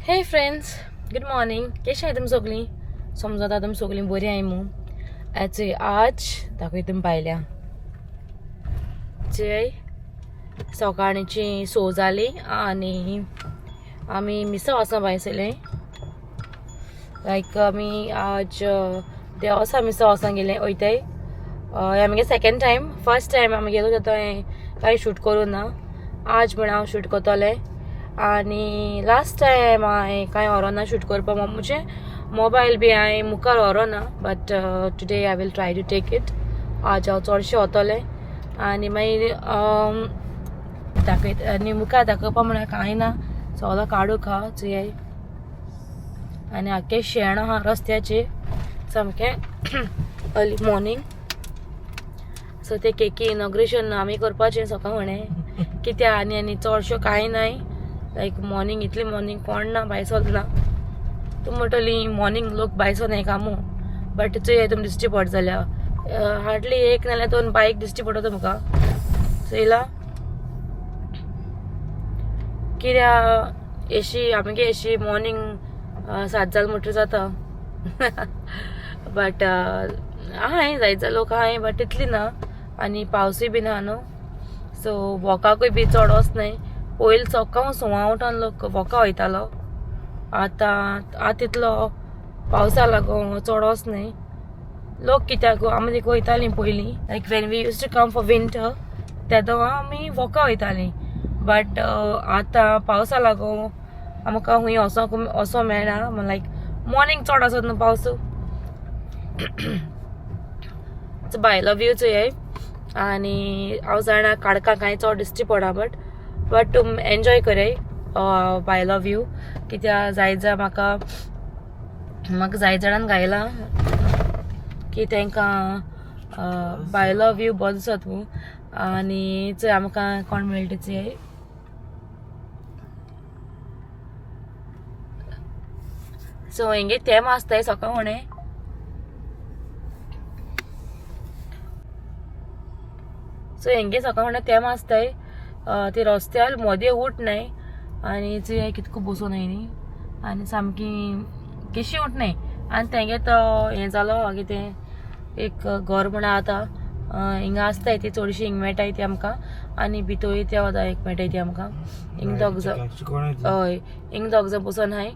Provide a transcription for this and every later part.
हे friends, good morning. कशी आहे तुम सगळी? समजता तुम सगळी बरी आहे मग. ॲचे आज दाखवते तुम पाहिल्या जे सकाळची सो जाली आणि आम्ही मिसळ वचों भायसले. लायक आमी आज देवसा मिसळ वचों गेले वयताय. आमगे सेकंड टायम. फर्स्ट टायम आमी गेलो थंय कांय शूट करूं ना. आज म्हण हांव शूट करतले. आणि लास्ट टायम हांवें कांय व्हरो ना शूट करपाक. म्हणजे मोबायल बी हांवें मुखार व्हरो ना. But today I will try to take it. आज हांव चडशें वतलें आनी मागीर दाखयत आनी मुखार दाखोवपा म्हळ्यार कांय ना. सगळो काडूक आहा चोय आनी आख्खें शेण आहा रस्त्याचेर सामकें अर्ली मॉर्निंग. सो ते केकी इनॉग्रेशन आमी करपाचें सकाळ फुडें कित्या आनी चडश्यो कांय नाय. लायक मॉर्निंग इतली मॉर्निंग कोण ना भायर सरना. तूं म्हणटली मॉर्निंग लोक भायर सरनाय कामू. बट चोय तुमी दिश्टी पड जाल्यार हार्डली एक नाल्यार दोन बायक दिश्टी पडटा तुमकां. चोयला कित्या अशी आमगे अशी मॉर्निंग 7 जाल म्हणटर जाता. बट हाय जायत लोक हाय बट तितली ना. आनी पावसूय बी ना न्हू. सो वॉकाकूय बी चड वचनाय. पयलीं सकाळ सुवां उठोन लोक वॉका वयतालो. आतां तितलो पावसा लागून चड वचनाय लोक. कित्याक आमी वयतालीं पयलीं like when we used to come for winter तेदों आमी वॉका वयतालीं. बट आतां पावसा लागून आमकां खूंय वचों मेळना. लायक मॉर्निंग चड आसत न्हू पावस. भायलो व्यू चोय आनी हांव जाणा काडका कांय चड दिश्टी पडा. बट तुम एन्जॉय कराय भायलो व्यू. कित्या जायत जा म्हाका जायत जाणांन घायला की तांकां भायलो व्यू बरो दिसत म्हणून. आनी चोय आमकां कोण मेळटा चोय सो हिंगे तेम आसताय सकाळ फुडें. सो हेंगे सकाळ फुडें तेम आसताय. ते रस्त्यार मोदे उठनाय आनी चोय कितको बसूनाय न्ही. आनी सामकी केशी उठनाय. आनी तेंगे तो हें जालो कितें एक घर म्हण आतां हिंगा आसताय ती चडशी हिंग मेळटाय ती आमकां. आनी भितूय ते वता एक मेळटाय ती आमकां. हिंग दोग जाण हय हिंग दोग जाण बसून हाय.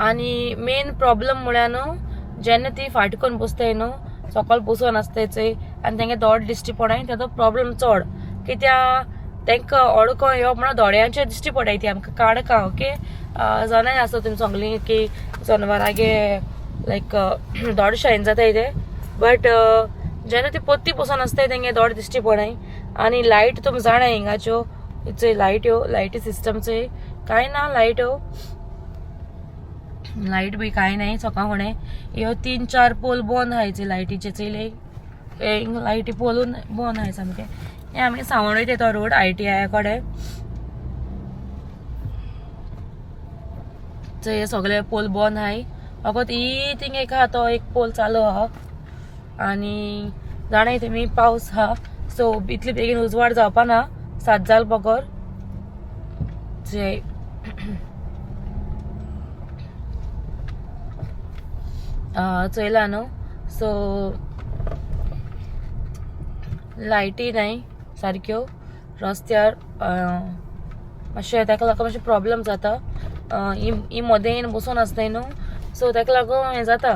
आनी मेन प्रॉब्लम म्हळ्यार न्हू जेन्ना ती फाट करून बसताय न्हू सकाळ बसून आसताय चोय आनी तेंगे दोड दिश्टी पडाय तेजो प्रॉब्लम चड. कित्या तेंकां अडको येवप म्हणल्यार दोड्यांचेर दिश्टी पडाय ती आमकां काडका. ओके जनाय आसता तुमी सांगली की जनवरांगे लायक दोड शायन जाताय ते. बट जेन्ना ती पोत्ती बसून आसताय तेंगे दोड दिश्टी पडाय. आनी लायट तुमी जाणा हिंगाच्यो चोय लायटी सिस्टम चोय कांय ना. लायट बी कांय नाय सकाळ फुडें. ह्यो 3-4 पोल बंद आहाय चोय लायटीचे चोय. लायटी पोलून बंद आहाय सामकें. हे आमी सावंड वयता तो रोड ITI कडेन. चोय सगळे पोल बंद आहाय. फकत थिंग एक आहा तो एक पोल चालू आहा. आनी जाणाय तुमी पावस आहा सो इतली बेगीन उजवाड जावपा ना. 7 जाल बगर चोयला न्हू. सो लायटी नाय सारक्यो रस्त्यार. मातशें ताका लागून मातशें प्रॉब्लम जाता. ही मोदेन बसून आसताय न्हू सो ताका लागून हें जाता.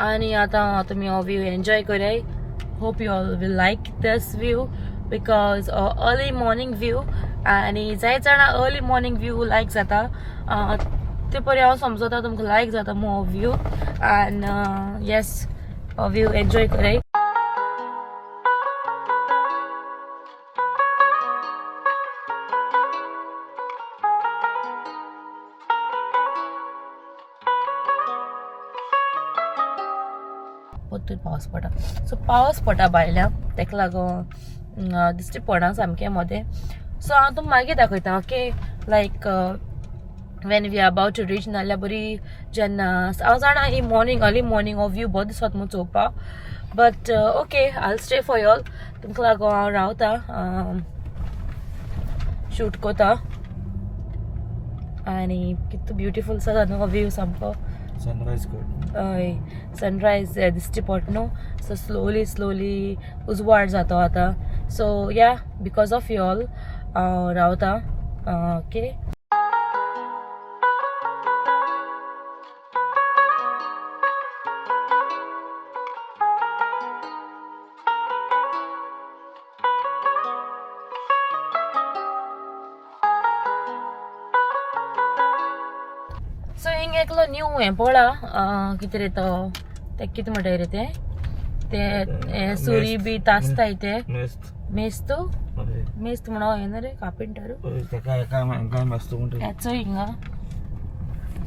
आनी आतां तुमी हो व्यू एन्जॉय कराय. Hope you all will like this view because early morning view. आनी जायत जाणां अर्ली मॉर्निंग व्यू लायक जाता. ते परी हांव समजता तुमकां लायक जाता हो व्यू. एंड येस हो व्यू एन्जॉय कराय. पोत्तून पावस पडटा. सो पावस पडटा भायल्या ताका लागून दिश्टी पडना सामकें मोदें. सो हांव तुमकां मागीर दाखयता. Okay like when we are about to reach नाल्यार बरी जेन्ना हांव जाणा ही मॉर्निंग अर्ली मॉर्निंग हो व्यू बरो दिसता म्हूण चोवपा but okay I stay for y'all तुमकां लागून हांव रावता शूट कोता आनी कितू ब्युटिफूल आसा न्हू हो व्यू सामको सनराइज कर हय सनरायज दिश्टी पडटा सो स्लोली उजवाड जाता आतां सो या बिकॉज ऑफ यू ऑल हांव रावता ओके सो हिंगा एकलो न्यू हें पळा कितें रे तो ते कितें म्हणटाय रे ते सुरी बी तासताय ते मेस्त मेस्त म्हणो येना रे कार्पेंटर हेचो हिंगा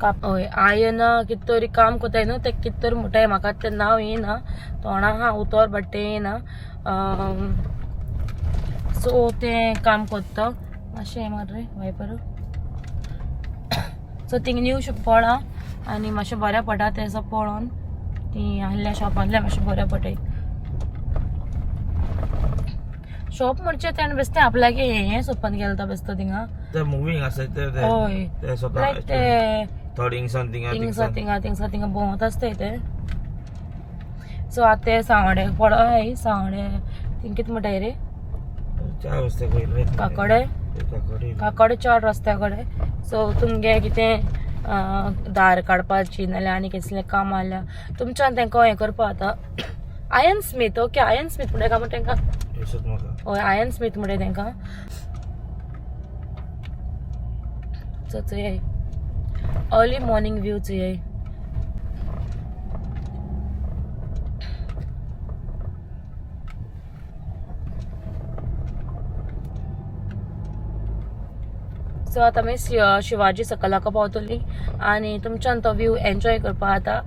हय आयन कितें तरी काम कोताय न्हू ते कितें तरी म्हणटाय म्हाका तें नांव येना तोंडा आहा उतर बट तें येना सो तें काम कोत्ता मातशें हें मार रे वायपर सो थिंग न्यू पळा आनी मातशें बरें पडटा तें पळोवन ती आहल्या शॉपांतल्या मातशें बरें पडटाय शॉप म्हणचे तेणें बेश्टें आपल्यागे हें सोदपाक गेलो बेस्तो थिंगा ते मुवींग आसा हय ते स्वता लायक ते थर्ड थिंगा भोंवत आसताय ते सो आतां ते सांगडे पळय सांगडे थिंग कितें म्हणटाय रे चार रस्ते पयले काकडे काकडे चार रस्त्या कडेन सो तुमगे कितें दार काडपाची नाल्यार आनी कसलें काम आसल्यार तुमच्यान तांकां हें करपा आतां ion Smith okay ion Smith म्हणटा काय तांकां हय आयन स्मीथ म्हणटा तांकां सो चोय अर्ली मॉर्निंग व्यू चोय सो आतां आमी शिवाजी सकलाका पावतली आनी तुमच्यान तो व्यू एन्जॉय करपा आतां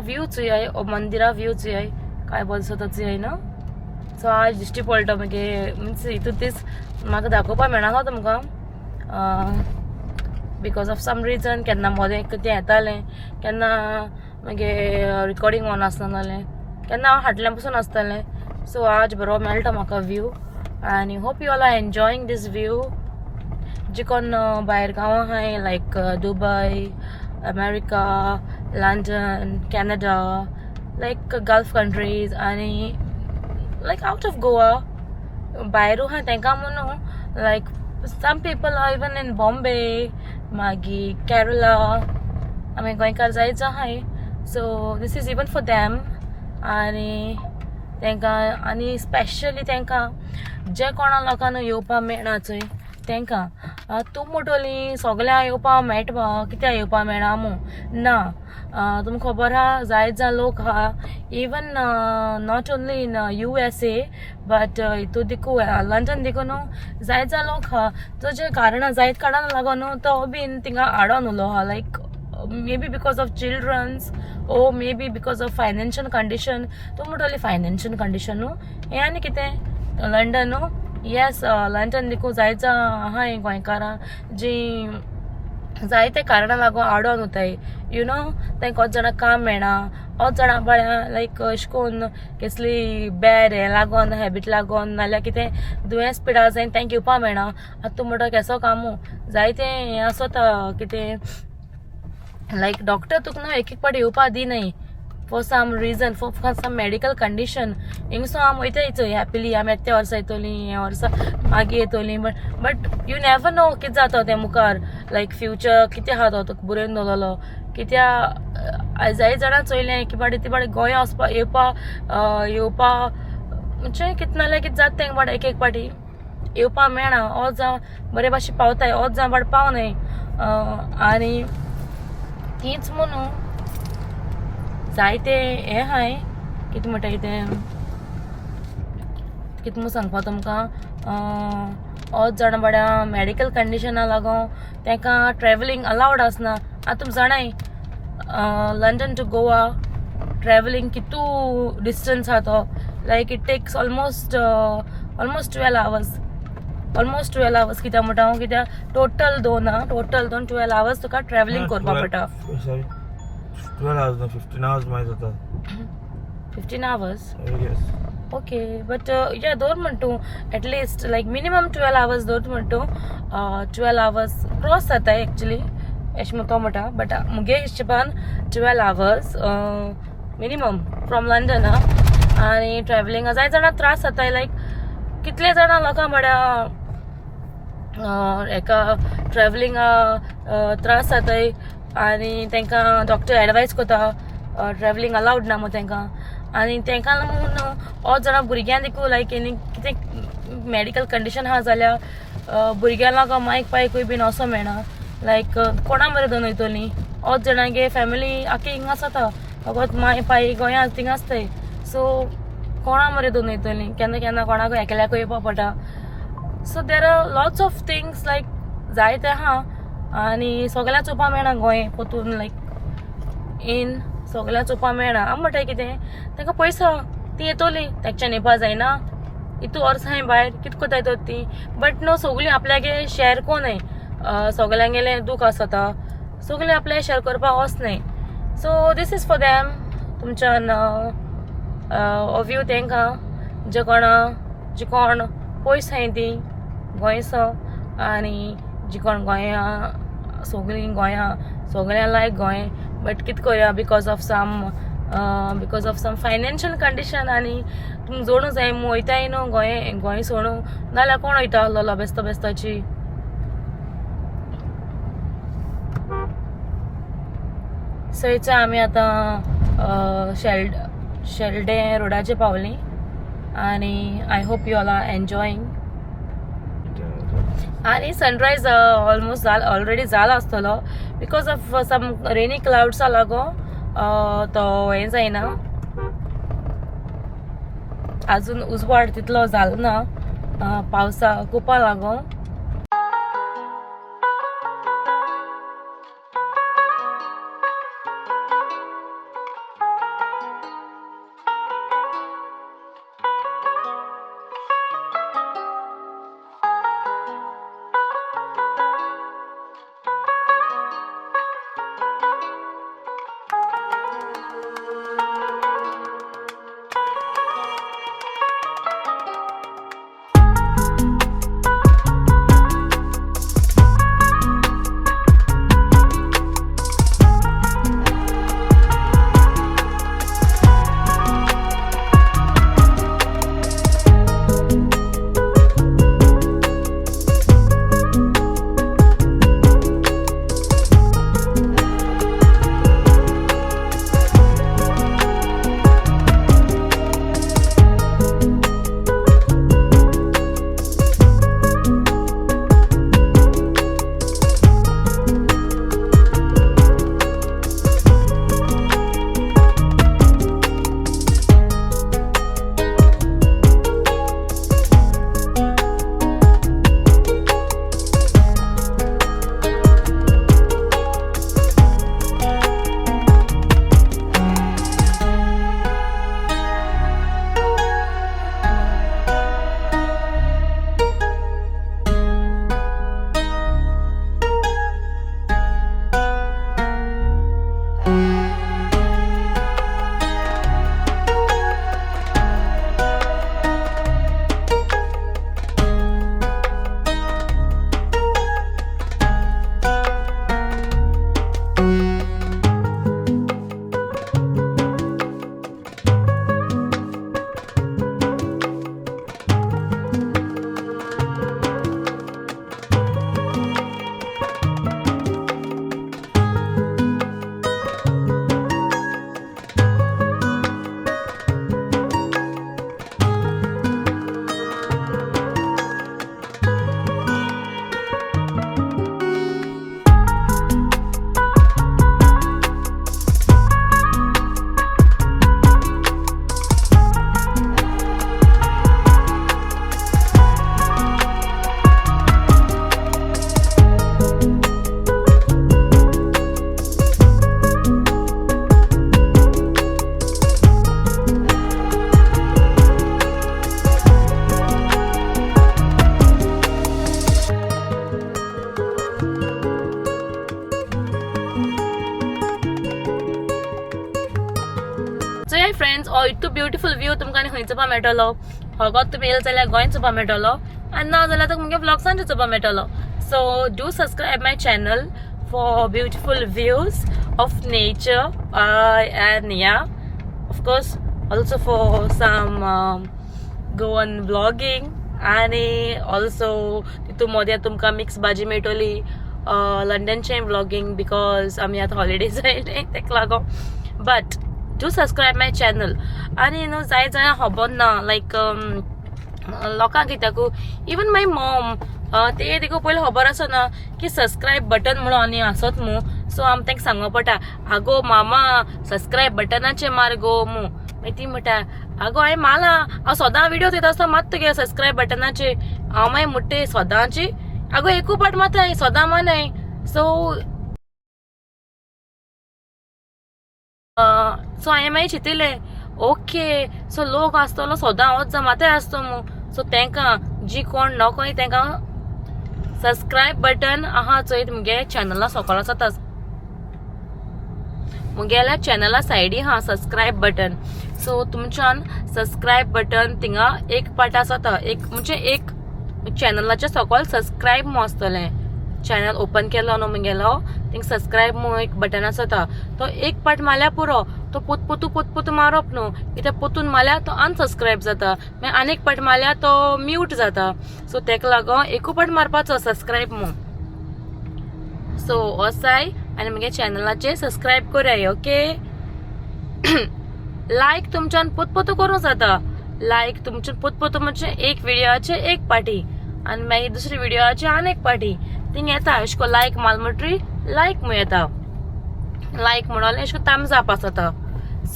व्यू चोय मंदिरा व्यू चोय काय बरो दिसता चोय ना सो आज दिश्टी पडटा मागे मिन्स हितून दीस म्हाका दाखोवपा मेळना तुमकां बिकॉज ऑफ सम रिजन केन्ना मोदें कितें येतालें केन्ना मागे रिकॉर्डिंग ऑन आसनालें केन्ना हांव फाटल्यान पसून आसतालें सो आज बरो मेळटा म्हाका व्यू आनी hope you all are enjoying this view जे कोण भायर गांवां आहाय like Dubai, America, London, Canada, like gulf countries आनी लायक आउट ऑफ गोवा भायरू आहाय तेंकां म्हणून like some people are even in Bombay मागीर केरला आमी गोंयकार जायत आहाय so this is even for them आनी तेंकां आनी स्पेशली तेंकां जे कोणा लोकांना येवपा मेळना चोय तेंकां तूं म्हणटोली सगळ्यांक येवपा मेळटा कित्याक येवपा मेळना मू ना तुमकां खबर आहा जायत जा लोक आहा even not only in USA but हितू देखू लंडन देखून जायत जा लोक आहा तो जे कारणां जायत कारणां लागून तो बीन थिंगा आडोन उलो आहा लायक maybe because of children's or maybe because of financial condition तूं म्हणटोली फायनान्शियल कंडिशन न्हू हें आनी कितें लंडन न्हू येस लंडन देखून जायत आहाय गोंयकारां जीं जायते कारणां लागून आडोन वताय यू नो तांकां होच जाणां काम मेळना होच जाणां बाळ्या लायक अशें करून कसली बॅड हें लागोन हॅबीट लागोन नाल्यार कितें दुयेंस पिड्यार जायन तांकां येवपा मेळना आतां तूं म्हणटा केसो कामू जायते हें आसोता कितें लायक डॉक्टर तुका न्हू एक पाटी येवपा दिनाय for some reason for some medical condition हिंगसो आमी वयताय चोय हॅपिली आमी त्या वर्सा येतोलीं ह्या वर्सा मागीर येतोलीं बट यू नेवर नो कितें जाता तें मुखार लायक फ्युचर कितें आहा तो तुका बरोवन दवरलो कित्या जायत जाणां चोयलें की बाटी ती बाटी गोंया वचपा येवपा म्हणजे कितें नाल्यार कितें जाता तेंकां बाटी एक पाटी येवपा मेळना हो जावं बरे भाशेन पावताय होच जावं बाटी पावनाय आनी तीच म्हणून जायते हे आहाय कितें म्हणटा तें कितें म्हणून सांगपा तुमकां होच जाणा बाड्या मेडिकल कंडिशना लागून तांकां ट्रॅव्हलिंग अलावड आसना आतां तुमी जाणाय लंडन टू गोवा ट्रॅव्हलिंग कितू डिस्टन्स आहा तो like it takes almost 12 hours almost 12 hours कित्याक म्हणटा हांव कित्याक टोटल 12 hours तुका ट्रॅव्हलिंग करपा पडटा 12 hours no 15 hours मागीर जाता 15 hours yes ओके बट या दोर म्हणटू एटलिस्ट लायक मिनिमम 12 hours दोर म्हणटू 12 hours क्रॉस जाताय एक्चुली एश तो म्हणटा बट मुगे हिशोबान 12 hours मिनिमम फ्रॉम लंडन आनी ट्रॅव्हलिंग जाय जाणां त्रास जाताय लायक कितले जाणां लोकां म्हळ्या हेका ट्रॅव्हलिंगा त्रास जाताय आनी तांकां डॉक्टर एडवायज कोता ट्रॅव्हलिंग अलावड ना मग तांकां आनी तांकां लागून हो जाणां भुरग्यां देखून लायक एनी कितें मेडिकल कंडिशन आहा जाल्यार भुरग्यां लागून मायक पायकूय बीन वचो मेळना लायक कोणा मरे दोन वयतलीं होच जाणांगे फॅमिली आख्खी हिंगा आसता फकत माय पाय गोंयां थिंगा आसताय सो कोणा मरे दोन वयतलीं केन्ना केन्ना कोणाकूय एकल्याकूय येवपा पडटा so there are lots of things like जायते आहा आनी सगळ्यांक चोवपा मेळना गोंय पोतून लायक इन सगळ्यांक चोवपा मेळना आमी म्हणटाय कितें तांकां पयसो ती येतोली तांच्यान येवपा जायना इतू वर्स हांय भायर कितें कोताय तर ती बट नो सगळीं आपल्यागे शेअर कोनाय सगळ्यांगेले दूख आसता सगळीं आपले शेअर करपाक वचनाय so this is for them तुमच्यान ओव्यू तांकां जे कोण पयस हाय ती गोंयसो आनी जी कोण गोंया सगळ्यां लायक गोंय बट कितें करया because of some financial condition आनी तुमकां जोडूं जाय वयताय न्हू गोंय सोडूं नाल्यार कोण वयता आसलोलो बेस्ताची थंयच्या आमी आतां शेल्डे रोडाचेर पावलीं आनी I hope you all are enjoying आनी सनरायज ऑलमोस्ट ऑलरेडी जाला आसतलो बिकॉज ऑफ सम रेनी क्लाउड्सा लागून तो हें जायना आजून उजवाड तितलो जालो ना पावसा कुपा लागून सो हे फ्रेंड्स हो इतू ब्युटिफूल व्यू तुमकां खंय चोवपा मेळटलो होगोत तुमी येयले जाल्यार गोंय चोवपा मेळटलो आनी ना जाल्यार तुमगे व्लॉग्सांचे चोवपा मेळटलो so do subscribe my channel for beautiful views of nature and या of course also for some Goan vlogging आणि ऑल्सो तितू मदें तुमकां मिक्स भाजी मेळटली लंडनचें व्लॉगिंग बिकॉज आमी आतां हॉलिडेज आयले तेका लागून but do subscribe my channel आनी न्हू जाय जाल्यार खबर ना लायक लोकांक कित्याकू इवन माय मॉम ते देखो पयलीं खबर आसना की सबस्क्रायब बटन म्हणून आनी आसत मू सो आमी तांकां सांगो पडटा आगो मामा सबस्क्रायब बटनाचेर मार गो मू मागीर ती म्हणटा आगो हांवें माला हांव सदां विडियो येता आसता मात तुगे सबस्क्रायब बटनाचेर हांव मागीर म्हणटा सदांची आगो एकू पाट माताय सदां मानाय सो हांवें मागीर चिंतिल्लें ओके सो लोक आसतलो सदां होच जमाताय आसतो मू सो तांकां जी कोण नोकोय तांकां सबस्क्रायब बटन आहा चोय मुगे चॅनला सकयल आसा मुगेल्या चॅनला सायडी आहा सबस्क्रायब बटन सो तुमच्यान सबस्क्रायब बटन थिंगा एक पाट आसता एक म्हणजे एक चॅनलाच्या सकयल सबस्क्रायब मो आसतलें चॅनल ओपन केलो न्हू मुगेलो थिंग सबस्क्रायब मो एक बटन आसता तो एक पाट मारल्यार पुरो तो पोतू मारप न्हू कित्याक पोतून मारल्यार तो अनसबस्क्रायब जाता मागीर आनीक पाट मारल्यार तो म्यूट जाता सो तेका लागून एकू पाट मारपाचो सबस्क्रायब मो सो वसाय आनी मुगे चॅनलाचेर सबस्क्रायब कोराय ओके लायक तुमच्यान पोतू करूं जाता लायक तुमच्यान पोतू म्हणजे एक व्हिडियोचे एक पाटी आनी मागीर दुसरी व्हिडियोचे आनी एक पाटी थिंग येता अशें को लायक माल म्हणटरी लायक म्हूण येता लायक म्हणून अशें को थाम्स अप आसता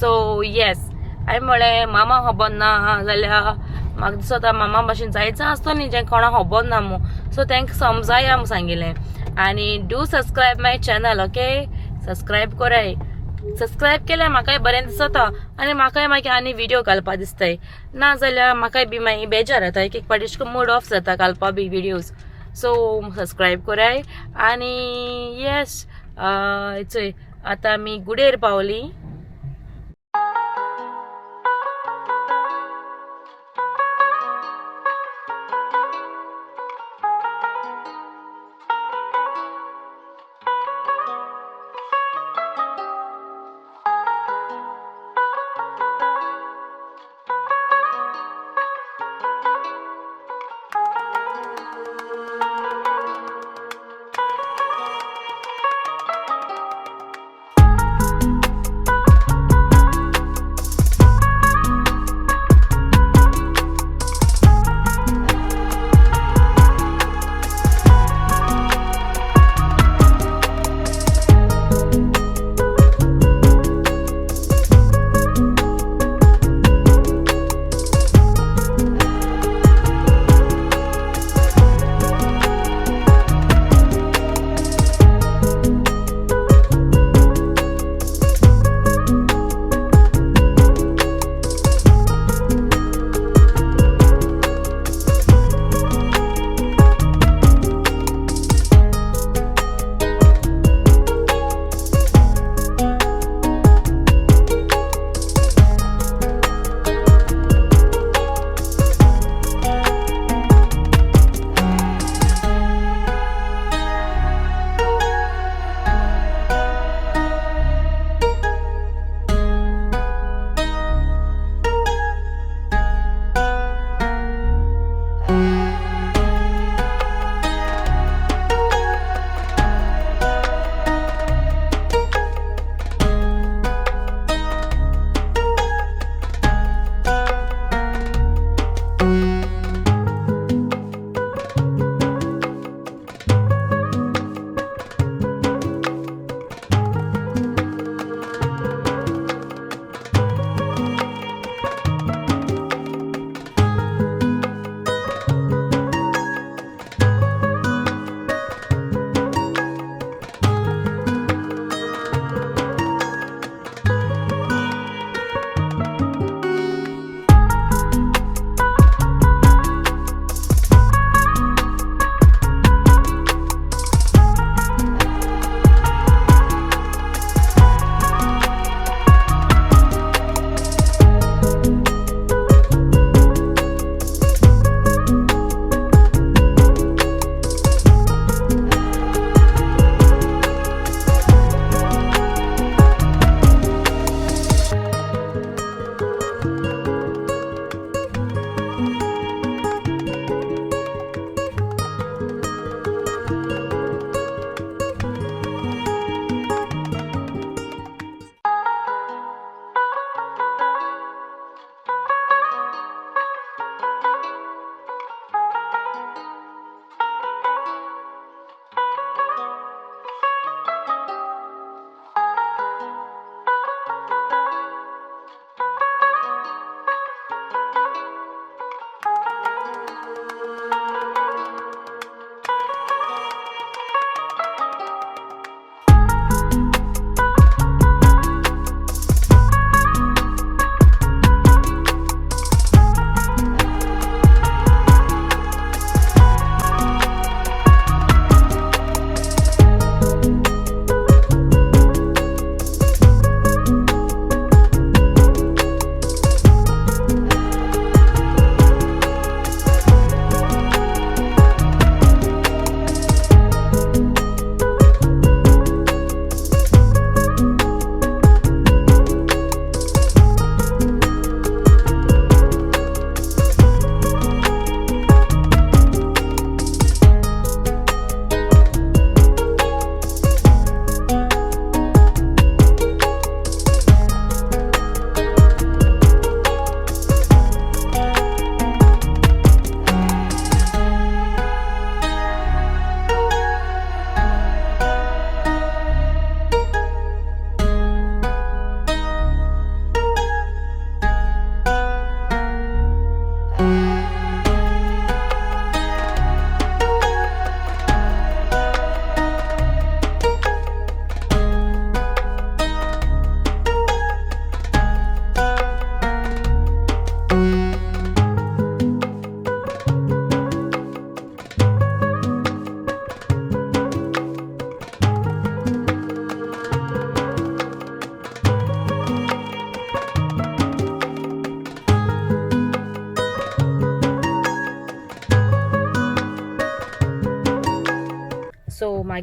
सो येस हांवें म्हळें मामा खबर ना जाल्यार म्हाका दिसता मामा भाशेन जायचं आसतो न्ही जें कोणाक खबर ना मू सो तांकां समजाया म्हूण सांगिल्लें आनी do subscribe my channel okay subscribe कोराय सबस्क्रायब केल्यार म्हाकाय बरें दिसता आनी म्हाकाय मागीर आनी व्हिडियो घालपा दिसताय ना जाल्यार म्हाकाय बी मागीर बेजार येता एक पाटी अशें करून मूड ऑफ जाता घालपा बी व्हिडियोज सो सबस्क्रायब कोराय आनी येस चोय आतां आमी गुडेर पावली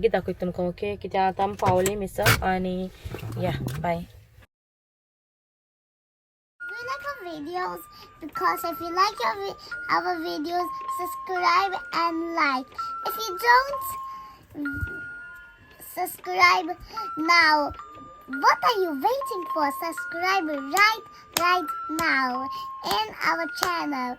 बेगीन दाखयता तुमकां ओके कित्याक आतां आमी पावली मिसक आनी या bye. We like our videos because if you like our videos, subscribe and like. If you don't subscribe now, what are you waiting for? Subscribe right now in our channel.